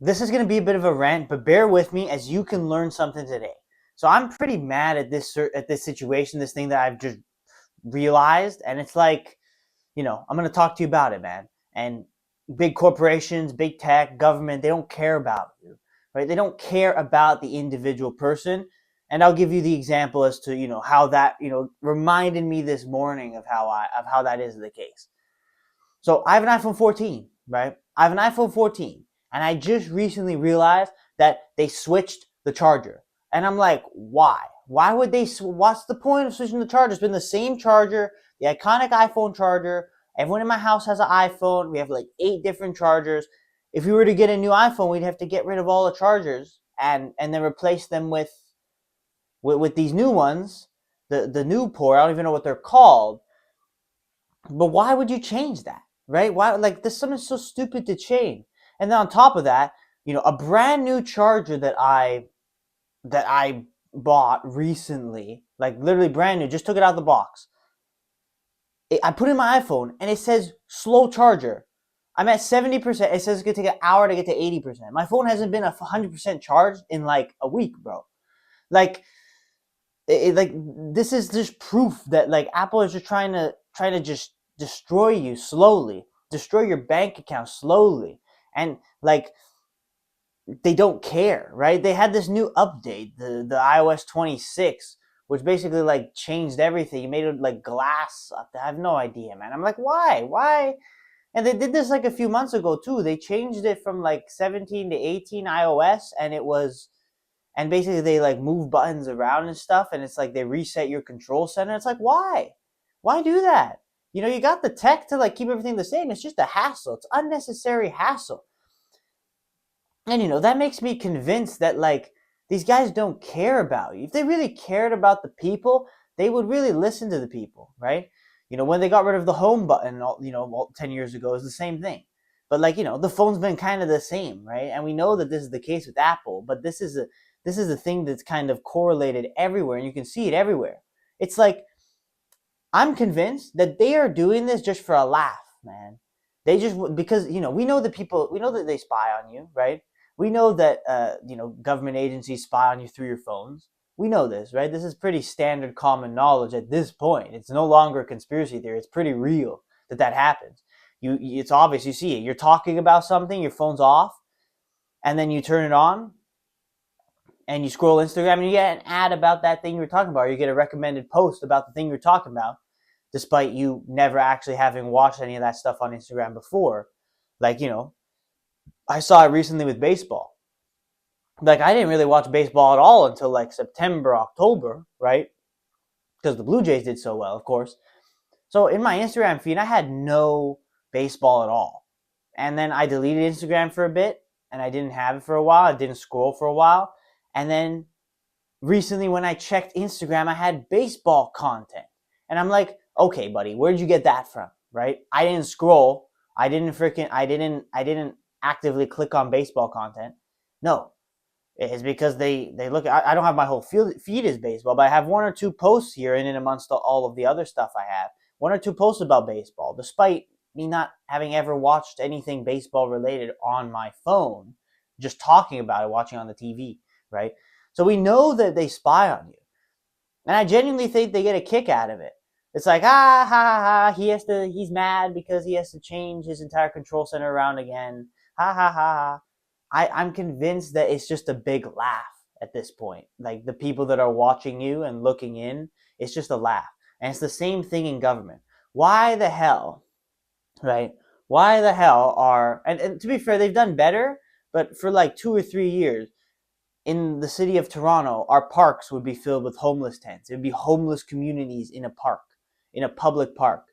This is going to be a bit of a rant, but bear with me as you can learn something today. So I'm pretty mad at this situation, this thing that I've just realized, and it's like, I'm going to talk to you about it, man. And big corporations, big tech, government, they don't care about you, right? They don't care about the individual person. And I'll give you the example as to, how that, reminded me this morning of how that is the case. So I have an iPhone 14, right? I have an iPhone 14, and I just recently realized that they switched the charger. And I'm like, why? Why would they? What's the point of switching the charger? It's been the same charger, the iconic iPhone charger. Everyone in my house has an iPhone. We have like 8 different chargers. If we were to get a new iPhone, we'd have to get rid of all the chargers and then replace them with these new ones, the new port. I don't even know what they're called. But why would you change that? Right? Why, like, this something so stupid to change. And then on top of that, a brand new charger that I bought recently, like literally brand new, just took it out of the box. I put in my iPhone and it says slow charger. I'm at 70%. It says it's gonna take an hour to get to 80%. My phone hasn't been 100% charged in like a week, bro. Like, like this is just proof that like Apple is just trying to just destroy you slowly, destroy your bank account slowly, and like they don't care, right? They had this new update, the iOS 26, which basically like changed everything. You made it like glass. I have no idea, man. I'm like, why? And they did this like a few months ago too. They changed it from like 17 to 18 iOS, and basically they like move buttons around and stuff, and it's like they reset your control center. It's like, why do that? You got the tech to like keep everything the same. It's just a hassle. It's unnecessary hassle. And that makes me convinced that like these guys don't care about you. If they really cared about the people, they would really listen to the people, right? When they got rid of the home button 10 years ago, it was the same thing. But like, the phone's been kind of the same, right? And we know that this is the case with Apple, but this is a thing that's kind of correlated everywhere, and you can see it everywhere. It's like I'm convinced that they are doing this just for a laugh, man. They just because we know that we know that they spy on you, right? We know that government agencies spy on you through your phones. We know this, right? This is pretty standard common knowledge at this point. It's no longer a conspiracy theory. It's pretty real that happens. It's obvious. You see it. You're talking about something, your phone's off, and then you turn it on, and you scroll Instagram and you get an ad about that thing you were talking about, or you get a recommended post about the thing you were talking about, despite you never actually having watched any of that stuff on Instagram before. Like, I saw it recently with baseball. Like, I didn't really watch baseball at all until like September, October, right? Because the Blue Jays did so well, of course. So in my Instagram feed, I had no baseball at all. And then I deleted Instagram for a bit, and I didn't have it for a while. I didn't scroll for a while. And then recently when I checked Instagram, I had baseball content. And I'm like, okay, buddy, where'd you get that from? Right? I didn't scroll. I didn't actively click on baseball content. No. It's because they look. I don't have my whole feed as baseball, but I have one or two posts here and in amongst all of the other stuff I have. One or two posts about baseball, despite me not having ever watched anything baseball related on my phone, just talking about it, watching on the TV, right? So we know that they spy on you. And I genuinely think they get a kick out of it. It's like, ha ha, he's mad because he has to change his entire control center around again. Ha ha ha. I'm convinced that it's just a big laugh at this point. Like the people that are watching you and looking in, it's just a laugh. And it's the same thing in government. Why the hell, right? Why the hell and to be fair, they've done better, but for like 2 or 3 years, in the city of Toronto, our parks would be filled with homeless tents. It would be homeless communities in a park, in a public park.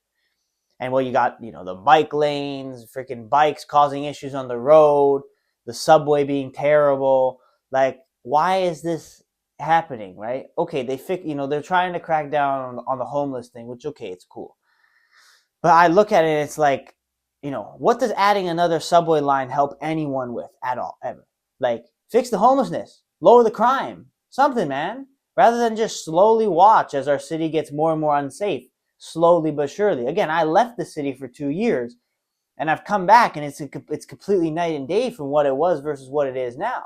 And well, you got, the bike lanes, freaking bikes causing issues on the road, the subway being terrible. Like, why is this happening, right? Okay, they're trying to crack down on the homeless thing, which, okay, it's cool. But I look at it and it's like, what does adding another subway line help anyone with at all, ever? Like, fix the homelessness, lower the crime, something, man. Rather than just slowly watch as our city gets more and more unsafe, slowly but surely. Again, I left the city for 2 years, And I've come back, and it's completely night and day from what it was versus what it is now.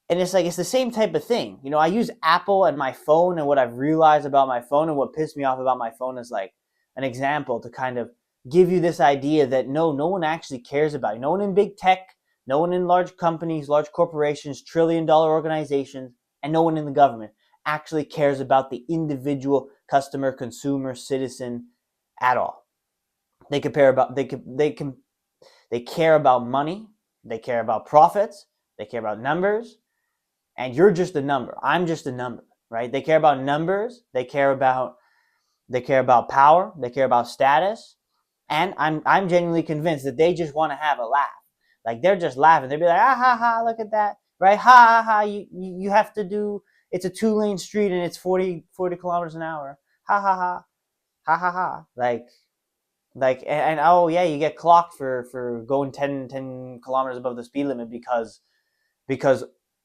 And it's like, it's the same type of thing. You know, I use Apple and my phone, and what I've realized about my phone and what pissed me off about my phone is like an example to kind of give you this idea that no one actually cares about you. No one in big tech, no one in large companies, large corporations, trillion-dollar organizations, and no one in the government actually cares about the individual customer, consumer, citizen at all. They care about money, they care about profits, they care about numbers, and you're just a number. I'm just a number, right? They care about numbers, they care about power, they care about status, and I'm genuinely convinced that they just want to have a laugh. Like, they're just laughing. They'd be like, ah ha ha, look at that, right? Ha ha ha, you have to do, it's a 2-lane street and it's 40 kilometers an hour. Ha ha ha, ha ha ha. And oh yeah, you get clocked for going 10 kilometers above the speed limit because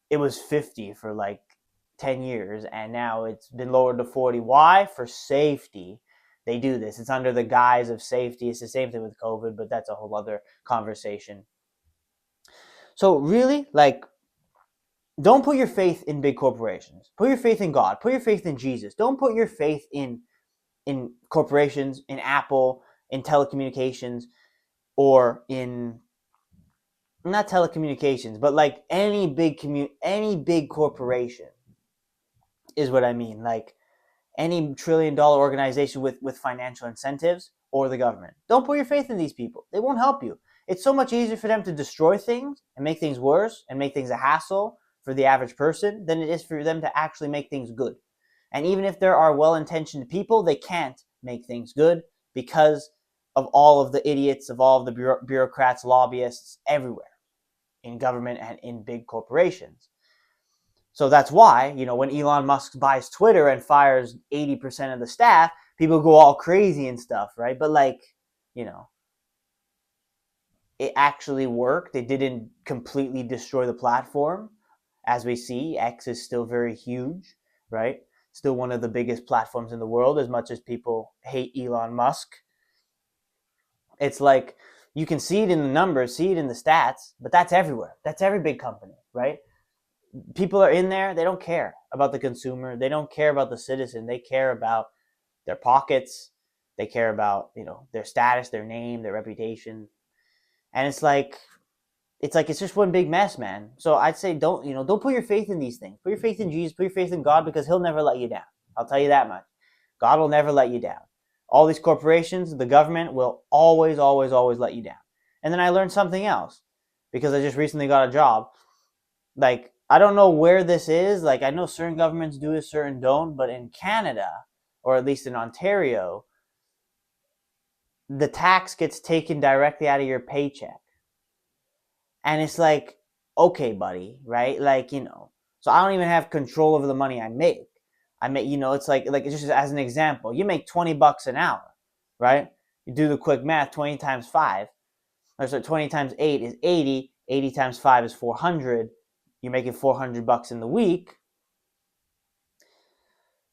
it was 50 for like 10 years, and now it's been lowered to 40. Why? For safety. They do this. It's under the guise of safety. It's the same thing with COVID, but that's a whole other conversation. So really, like, don't put your faith in big corporations. Put your faith in God. Put your faith in Jesus. Don't put your faith in corporations, in Apple, in telecommunications, or in, not telecommunications, but like any big corporation is what I mean. Like any $1 trillion organization with financial incentives, or the government. Don't put your faith in these people. They won't help you. It's so much easier for them to destroy things and make things worse and make things a hassle for the average person than it is for them to actually make things good. And even if there are well-intentioned people, they can't make things good because of all of the idiots, of all of the bureaucrats, lobbyists everywhere in government and in big corporations. So that's why, you know, when Elon Musk buys Twitter and fires 80% of the staff, people go all crazy and stuff, right? But like, you know, it actually worked. It didn't completely destroy the platform. As we see, X is still very huge, right? Still one of the biggest platforms in the world, as much as people hate Elon Musk. It's like, you can see it in the numbers, see it in the stats, but that's everywhere. That's every big company, right? People are in there, they don't care about the consumer, they don't care about the citizen, they care about their pockets, they care about, you know, their status, their name, their reputation. And it's just one big mess, man. So I'd say don't put your faith in these things. Put your faith in Jesus, put your faith in God, because he'll never let you down. I'll tell you that much. God will never let you down. All these corporations, the government will always, always, always let you down. And then I learned something else, because I just recently got a job. Like, I don't know where this is. Like, I know certain governments do it, certain don't. But in Canada, or at least in Ontario, the tax gets taken directly out of your paycheck. And it's like, okay, buddy, right? Like, you know, so I don't even have control over the money I make. You know, it's like it's just as an example, you make $20 an hour, right? You do the quick math, 20 times 5, or so 20 times 8 is 80, 80 times 5 is 400. You're making $400 in the week.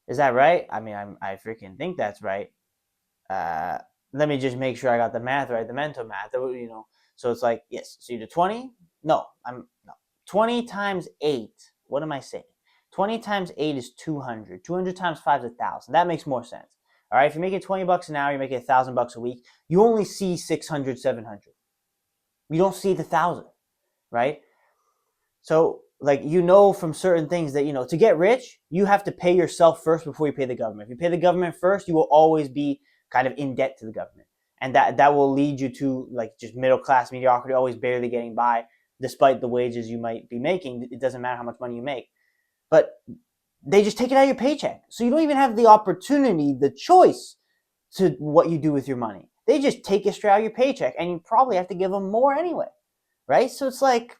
Is that right? I mean, I freaking think that's right. Let me just make sure I got the math right, the mental math. You know, so it's like, yes. So you do 20. No, 20 times 8. What am I saying? 20 times 8 is 200. 200 times 5 is 1,000. That makes more sense. All right. If you're making $20 an hour, you're making $1,000 a week. You only see 600, 700. You don't see the 1,000, right? So, like, you know, from certain things that, you know, to get rich, you have to pay yourself first before you pay the government. If you pay the government first, you will always be kind of in debt to the government. And that will lead you to, like, just middle class mediocrity, always barely getting by, despite the wages you might be making. It doesn't matter how much money you make. But they just take it out of your paycheck. So you don't even have the opportunity, the choice to what you do with your money. They just take it straight out of your paycheck, and you probably have to give them more anyway, right? So it's like,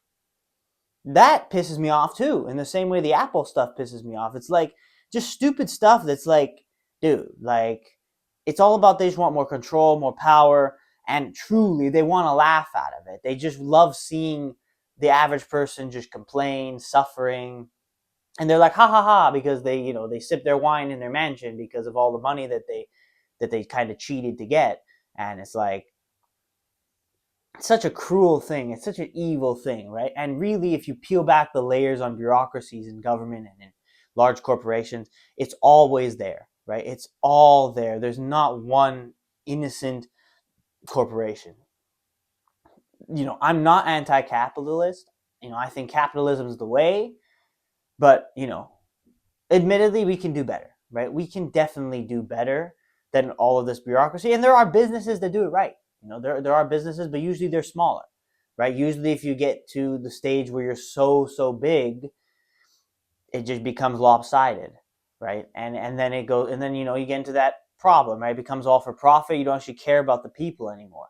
that pisses me off too, in the same way the Apple stuff pisses me off. It's like just stupid stuff that's like, dude, like, it's all about they just want more control, more power, and truly they want to laugh out of it. They just love seeing the average person just complain, suffering, and they're like, ha ha ha, because they, you know, they sip their wine in their mansion because of all the money that they kind of cheated to get. And it's like, It's such a cruel thing. It's such an evil thing, right? And really, if you peel back the layers on bureaucracies in government and in large corporations, it's always there, right? It's all there. There's not one innocent corporation. I'm not anti-capitalist. I think capitalism is the way, but admittedly, we can do better, right? We can definitely do better than all of this bureaucracy. And there are businesses that do it right. There are businesses, but usually they're smaller, right? Usually, if you get to the stage where you're so big, it just becomes lopsided, right? And then it goes, and then you get into that problem, right? It becomes all for profit. You don't actually care about the people anymore,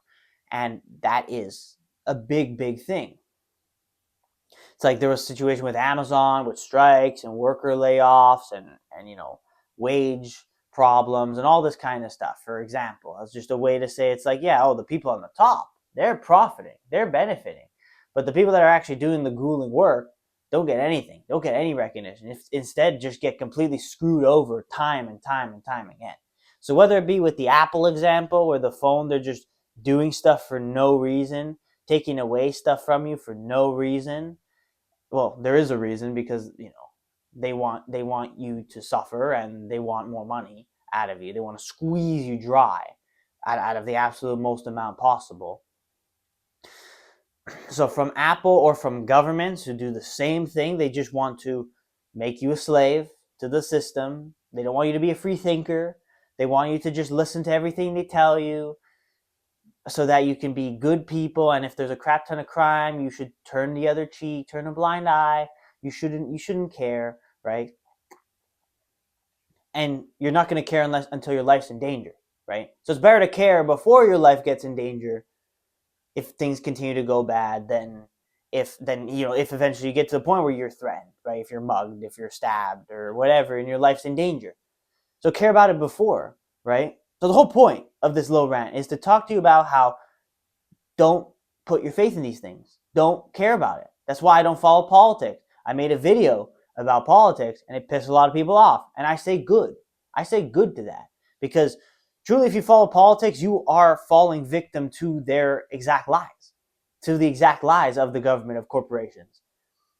and that is a big thing. It's like there was a situation with Amazon with strikes and worker layoffs and wage problems and all this kind of stuff. For example, it's just a way to say it's like, the people on the top, they're profiting, they're benefiting, but the people that are actually doing the grueling work don't get anything, don't get any recognition. Instead, just get completely screwed over time and time and time again. So whether it be with the Apple example, where the phone, they're just doing stuff for no reason, taking away stuff from you for no reason. Well, there is a reason, because they want you to suffer, and they want more money out of you. They want to squeeze you dry out of the absolute most amount possible. So from Apple or from governments who do the same thing, they just want to make you a slave to the system. They don't want you to be a free thinker. They want you to just listen to everything they tell you, so that you can be good people. And if there's a crap ton of crime, you should turn the other cheek, turn a blind eye. You shouldn't care, right? And you're not going to care until your life's in danger, right? So it's better to care before your life gets in danger, if things continue to go bad, than if eventually you get to the point where you're threatened, right? If you're mugged, if you're stabbed or whatever, and your life's in danger. So care about it before, right? So the whole point of this little rant is to talk to you about how don't put your faith in these things. Don't care about it. That's why I don't follow politics. I made a video about politics and it pissed a lot of people off. And I say good. I say good to that. Because truly, if you follow politics, you are falling victim to their exact lies. To the exact lies of the government, of corporations.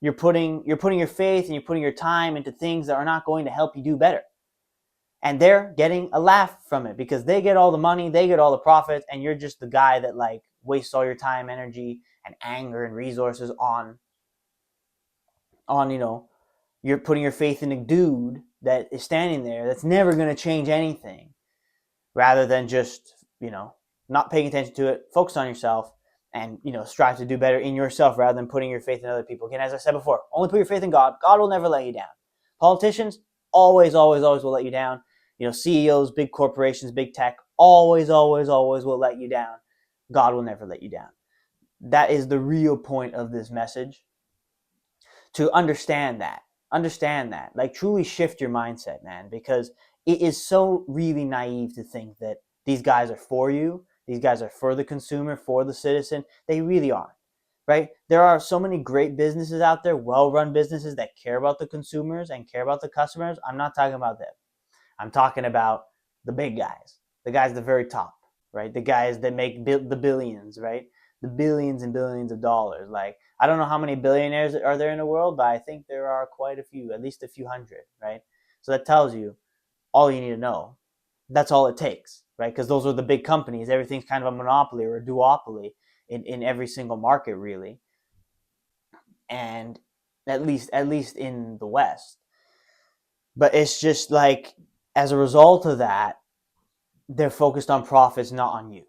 You're putting your faith and you're putting your time into things that are not going to help you do better. And they're getting a laugh from it, because they get all the money, they get all the profits, and you're just the guy that wastes all your time, energy, and anger and resources on you're putting your faith in a dude that is standing there that's never going to change anything, rather than just not paying attention to it. Focus on yourself, and strive to do better in yourself, rather than putting your faith in other people. Again, as I said before, only put your faith in God. God will never let you down. Politicians always will let you down. CEOs, big corporations, big tech, always will let you down. God will never let you down. That is the real point of this message. To understand that. Truly shift your mindset, man, because it is so really naive to think that these guys are for you. These guys are for the consumer, for the citizen. They really aren't, right? There are so many great businesses out there, well-run businesses that care about the consumers and care about the customers. I'm not talking about them. I'm talking about the big guys, the guys at the very top, right? The guys that make the billions, right? The billions and billions of dollars. I don't know how many billionaires are there in the world, but I think there are quite a few, at least a few hundred, right? So that tells you all you need to know. That's all it takes, right? Because those are the big companies. Everything's kind of a monopoly or a duopoly in every single market, really. And at least in the West. But it's just as a result of that, they're focused on profits, not on you.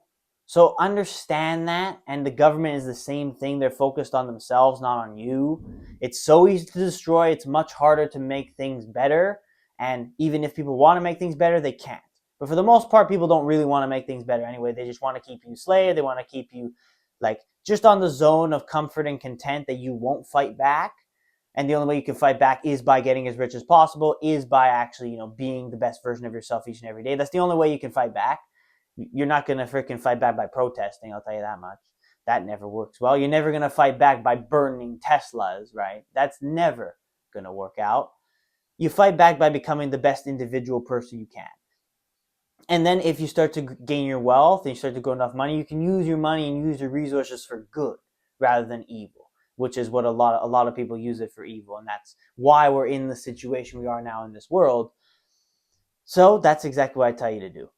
So understand that, and the government is the same thing. They're focused on themselves, not on you. It's so easy to destroy. It's much harder to make things better. And even if people want to make things better, they can't. But for the most part, people don't really want to make things better anyway. They just want to keep you slave. They want to keep you just on the zone of comfort and content that you won't fight back. And the only way you can fight back is by getting as rich as possible, is by actually, being the best version of yourself each and every day. That's the only way you can fight back. You're not going to freaking fight back by protesting, I'll tell you that much. That never works well. You're never going to fight back by burning Teslas, right? That's never going to work out. You fight back by becoming the best individual person you can. And then if you start to gain your wealth and you start to grow enough money, you can use your money and use your resources for good rather than evil, which is what a lot of people use it for evil. And that's why we're in the situation we are now in this world. So that's exactly what I tell you to do.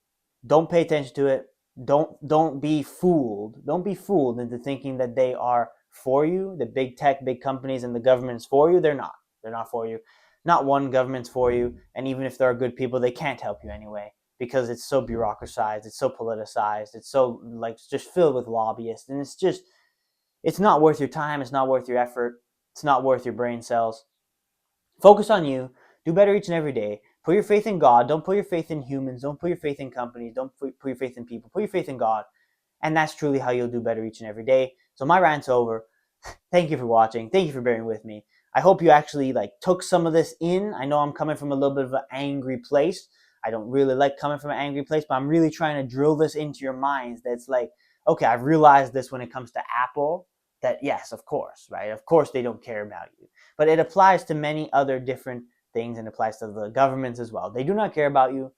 Don't pay attention to it. Don't be fooled. Don't be fooled into thinking that they are for you. The big tech, big companies, and the government's for you. They're not. They're not for you. Not one government's for you. And even if there are good people, they can't help you anyway because it's so bureaucratized. It's so politicized. It's so like just filled with lobbyists, and it's not worth your time. It's not worth your effort. It's not worth your brain cells. Focus on you. Do better each and every day. Put your faith in God. Don't put your faith in humans. Don't put your faith in companies. Don't put your faith in people. Put your faith in God. And that's truly how you'll do better each and every day. So my rant's over. Thank you for watching. Thank you for bearing with me. I hope you actually took some of this in. I know I'm coming from a little bit of an angry place. I don't really like coming from an angry place, but I'm really trying to drill this into your minds. That's like, okay, I've realized this when it comes to Apple, that yes, of course, right? Of course they don't care about you. But it applies to many other different things and applies to the governments as well. They do not care about you.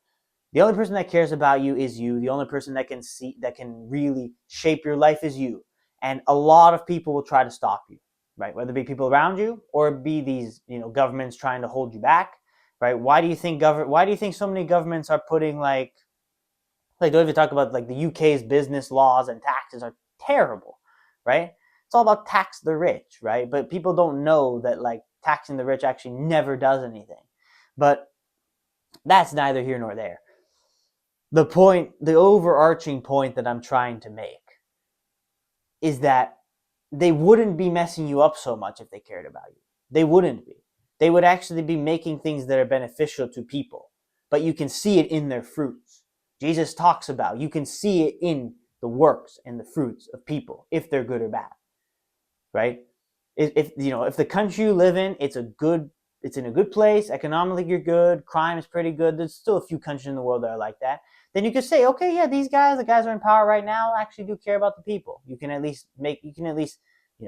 The only person that cares about you is you. The only person that can really shape your life is you. And a lot of people will try to stop you, right? Whether it be people around you or be these, governments trying to hold you back, right? Why do you think so many governments are putting don't even talk about the UK's business laws and taxes are terrible, right? It's all about tax the rich, right? But people don't know that taxing the rich actually never does anything. But that's neither here nor there. The overarching point that I'm trying to make is that they wouldn't be messing you up so much if they cared about you. They wouldn't be. They would actually be making things that are beneficial to people. But you can see it in their fruits. Jesus talks about you can see it in the works and the fruits of people if they're good or bad, right? If the country you live in, it's in a good place, economically you're good, crime is pretty good. There's still a few countries in the world that are like that. Then you could say, okay, yeah, the guys who are in power right now actually do care about the people. You can at least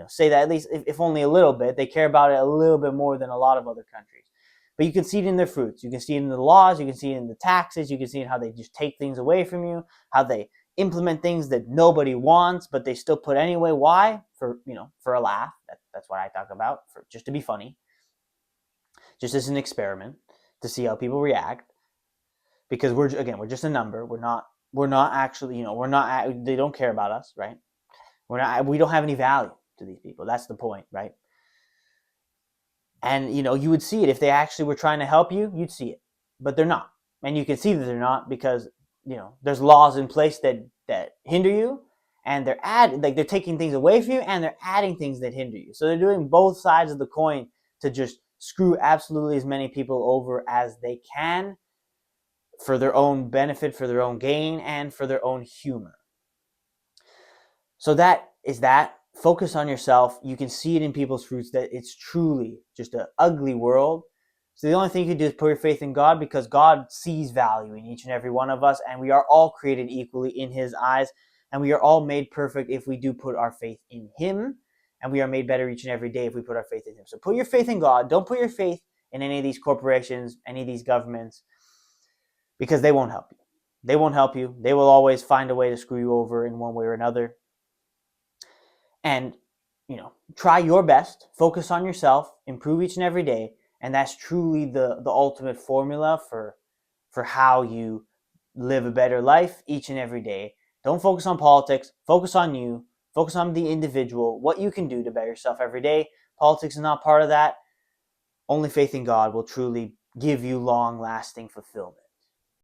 say that at least if only a little bit, they care about it a little bit more than a lot of other countries. But you can see it in their fruits. You can see it in the laws. You can see it in the taxes. You can see it in how they just take things away from you, how they implement things that nobody wants, but they still put anyway. Why? For a laugh. That's what I talk about, for just to be funny, just as an experiment to see how people react. Because we're just a number. We're not actually, they don't care about us, right? We don't have any value to these people. That's the point, right? And you would see it if they actually were trying to help you. You'd see it, but they're not, and you can see that they're not because there's laws in place that hinder you, and they're taking things away from you, and they're adding things that hinder you. So they're doing both sides of the coin to just screw absolutely as many people over as they can for their own benefit, for their own gain, and for their own humor. So that is that. Focus on yourself. You can see it in people's fruits that it's truly just an ugly world. So the only thing you can do is put your faith in God, because God sees value in each and every one of us, and we are all created equally in His eyes, and we are all made perfect if we do put our faith in Him, and we are made better each and every day if we put our faith in Him. So put your faith in God. Don't put your faith in any of these corporations, any of these governments, because they won't help you. They won't help you. They will always find a way to screw you over in one way or another. And, try your best, focus on yourself, improve each and every day. And that's truly the ultimate formula for how you live a better life each and every day. Don't focus on politics, focus on you, focus on the individual, what you can do to better yourself every day. Politics is not part of that. Only faith in God will truly give you long-lasting fulfillment.